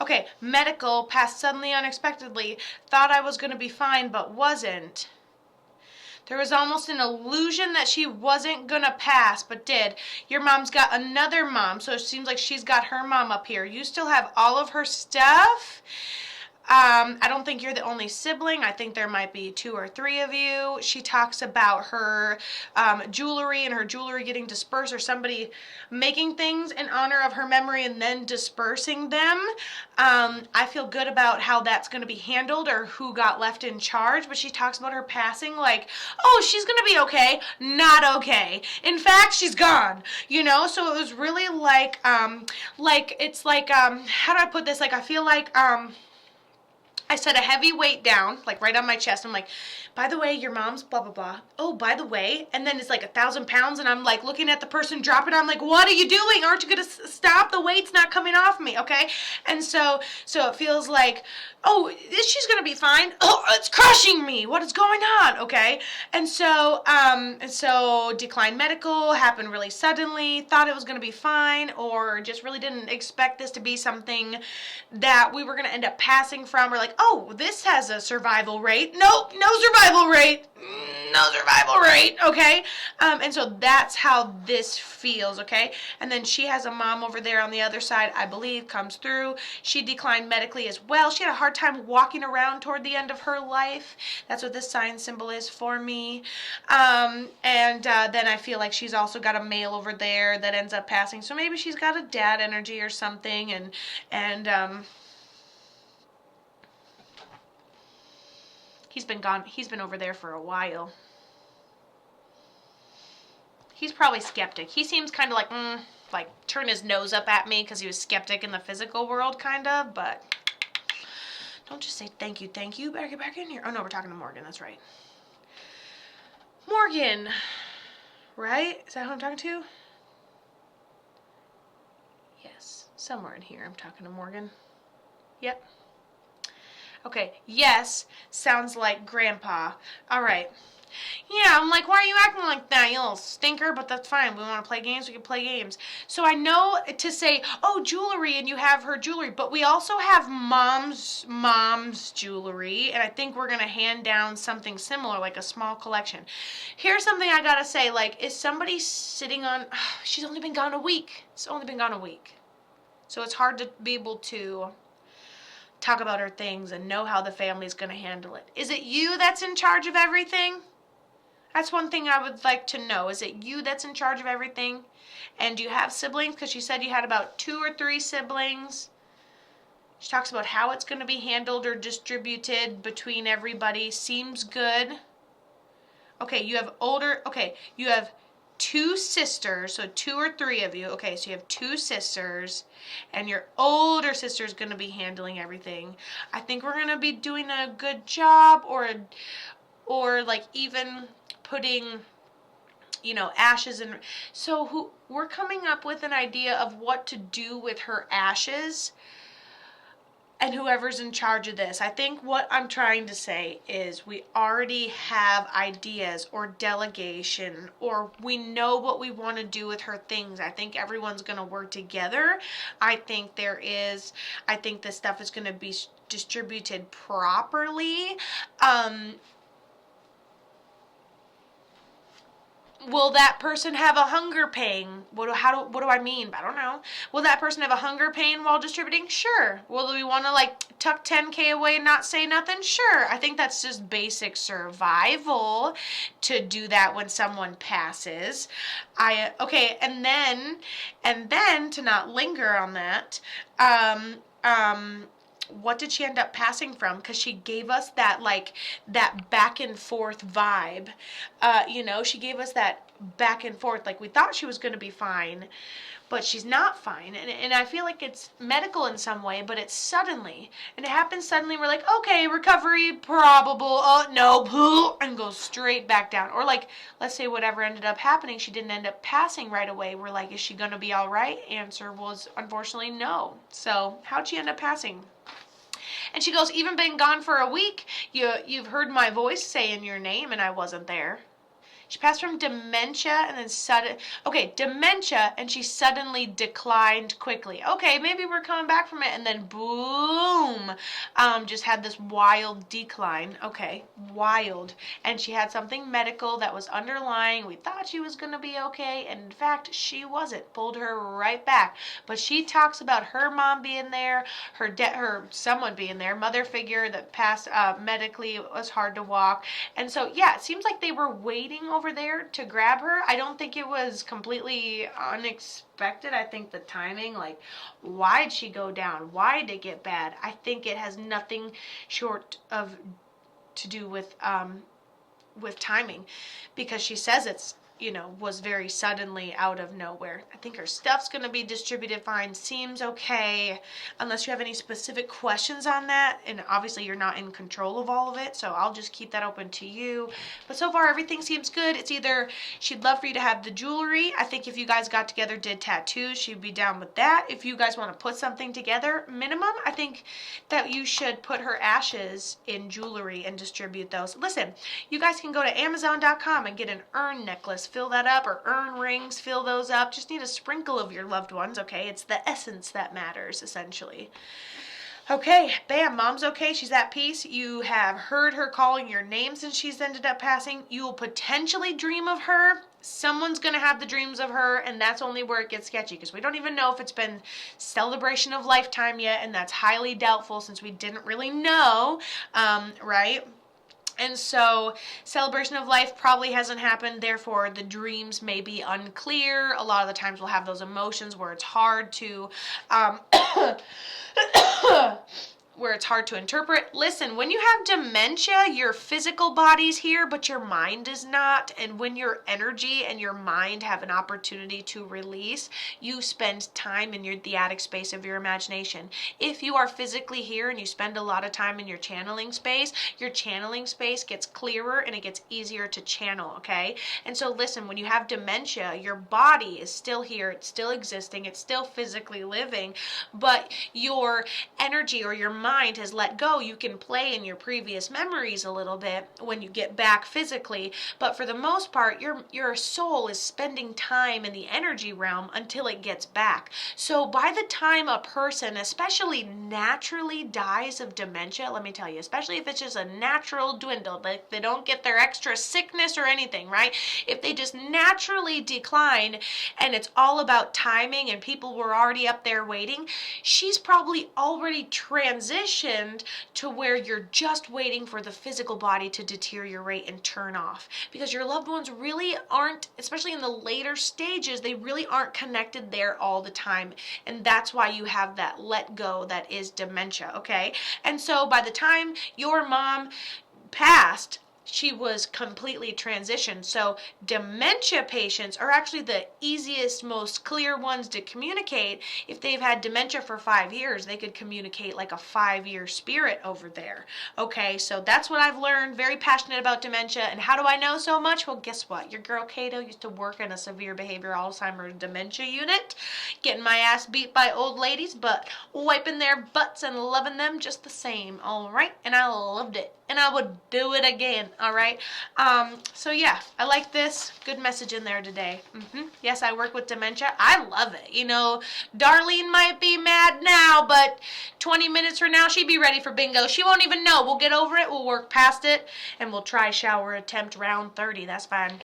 Okay, medical, passed suddenly, unexpectedly, thought I was going to be fine, but wasn't. There was almost an illusion that she wasn't going to pass, but did. Your mom's got another mom, so it seems like she's got her mom up here. You still have all of her stuff? I don't think you're the only sibling. I think there might be 2 or 3 of you. She talks about her jewelry and her jewelry getting dispersed, or somebody making things in honor of her memory and then dispersing them. I feel good about how that's going to be handled or who got left in charge, but she talks about her passing like, oh, she's going to be okay. Not okay. In fact, she's gone. So it was really how do I put this? Like, I feel like, I set a heavy weight down, like right on my chest. I'm like, by the way, your mom's blah, blah, blah. Oh, by the way. And then it's like 1,000 pounds, and I'm like looking at the person drop it. I'm like, what are you doing? Aren't you going to stop? The weight's not coming off me, okay? And so it feels like, oh, she's going to be fine. Oh, it's crushing me. What is going on? Okay? And so declined medical, happened really suddenly, thought it was going to be fine, or just really didn't expect this to be something that we were going to end up passing from, or like, oh, this has a survival rate. Nope, no survival rate. No survival rate, okay? And so that's how this feels, okay? And then she has a mom over there on the other side, I believe, comes through. She declined medically as well. She had a hard time walking around toward the end of her life. That's what this sign symbol is for me. Then I feel like she's also got a male over there that ends up passing. So maybe she's got a dad energy or something, and he's been gone. He's been over there for a while. He's probably skeptic. He seems kind of like turn his nose up at me because he was skeptic in the physical world, kind of. But don't just say thank you. Better get back in here. Oh no, we're talking to Morgan. That's right. Morgan, right? Is that who I'm talking to? Yes, somewhere in here I'm talking to Morgan. Yep. Okay, yes, sounds like Grandpa. All right. Yeah, I'm like, why are you acting like that, you little stinker? But that's fine. We want to play games, we can play games. So I know to say, oh, jewelry, and you have her jewelry, but we also have mom's jewelry, and I think we're going to hand down something similar, like a small collection. Here's something I got to say, like, is somebody sitting on, she's only been gone a week. It's only been gone a week. So it's hard to be able to talk about her things and know how the family's going to handle it. Is it you that's in charge of everything? That's one thing I would like to know. Is it you that's in charge of everything? And do you have siblings? Because she said you had about 2 or 3 siblings. She talks about how it's going to be handled or distributed between everybody. Seems good. Okay, you have 2 sisters, so 2 or 3 of you. Okay, so you have 2 sisters, and your older sister's going to be handling everything. I think we're going to be doing a good job, or like even putting, ashes in. So we're coming up with an idea of what to do with her ashes, and whoever's in charge of this. I think what I'm trying to say is we already have ideas or delegation, or we know what we want to do with her things. I think everyone's going to work together. I think this stuff is going to be distributed properly. Will that person have a hunger pain? What do I mean? I don't know. Will that person have a hunger pain while distributing? Sure. Will we want to tuck 10K away and not say nothing? Sure. I think that's just basic survival to do that when someone passes. And then to not linger on that, what did she end up passing from? Because she gave us that back and forth vibe. She gave us that back and forth. Like, we thought she was going to be fine, but she's not fine. And I feel like it's medical in some way, but it's suddenly. And it happens suddenly. We're like, okay, recovery probable. Oh, no. And goes straight back down. Or let's say whatever ended up happening, she didn't end up passing right away. We're like, is she going to be all right? Answer was, unfortunately, no. So how'd she end up passing? And she goes, even been gone for a week, you've heard my voice saying your name, and I wasn't there. She passed from dementia and then dementia, and she suddenly declined quickly. Okay, maybe we're coming back from it, and then boom, just had this wild decline. Okay, wild. And she had something medical that was underlying. We thought she was going to be okay, and in fact, she wasn't. Pulled her right back. But she talks about her mom being there, her someone being there, mother figure that passed medically. It was hard to walk. And so, yeah, it seems like they were waiting over there to grab her. I don't think it was completely unexpected. I think the timing, like, why'd she go down? Why did it get bad? I think it has nothing short of to do with timing, because she says it's, was very suddenly out of nowhere. I think her stuff's going to be distributed fine. Seems okay, unless you have any specific questions on that. And obviously you're not in control of all of it, so I'll just keep that open to you. But so far everything seems good. It's either she'd love for you to have the jewelry. I think if you guys got together, did tattoos, she'd be down with that. If you guys want to put something together, minimum, I think that you should put her ashes in jewelry and distribute those. Listen, you guys can go to Amazon.com and get an urn necklace, fill that up, or urn rings, fill those up. Just need a sprinkle of your loved ones, okay? It's the essence that matters, essentially. Okay, bam, mom's okay. She's at peace. You have heard her calling your name since she's ended up passing. You will potentially dream of her. Someone's going to have the dreams of her, and that's only where it gets sketchy, because we don't even know if it's been celebration of lifetime yet, and that's highly doubtful since we didn't really know, right? And so celebration of life probably hasn't happened, therefore the dreams may be unclear. A lot of the times we'll have those emotions where it's hard to interpret. Listen, when you have dementia, your physical body's here, but your mind is not. And when your energy and your mind have an opportunity to release, you spend time in the attic space of your imagination. If you are physically here and you spend a lot of time in your channeling space gets clearer and it gets easier to channel, okay? And so listen, when you have dementia, your body is still here, it's still existing, it's still physically living, but your energy or your mind has let go. You can play in your previous memories a little bit when you get back physically, but for the most part, your soul is spending time in the energy realm until it gets back. So by the time a person, especially naturally, dies of dementia, let me tell you, especially if it's just a natural dwindle, like they don't get their extra sickness or anything, right? If they just naturally decline and it's all about timing and people were already up there waiting, she's probably already transitioned to where you're just waiting for the physical body to deteriorate and turn off, because your loved ones really aren't, especially in the later stages, they really aren't connected there all the time, and that's why you have that let go that is dementia, okay? And so by the time your mom passed, she was completely transitioned. So dementia patients are actually the easiest, most clear ones to communicate. If they've had dementia for 5 years, they could communicate like a 5-year spirit over there. Okay, so that's what I've learned. Very passionate about dementia. And how do I know so much? Well, guess what? Your girl Kato used to work in a severe behavioral Alzheimer's dementia unit, getting my ass beat by old ladies, but wiping their butts and loving them just the same. All right, and I loved it. And I would do it again, all right? So yeah, I like this. Good message in there today. Yes, I work with dementia. I love it. You know, Darlene might be mad now, but 20 minutes from now, she'd be ready for bingo. She won't even know. We'll get over it. We'll work past it, and we'll try shower attempt round 30. That's fine.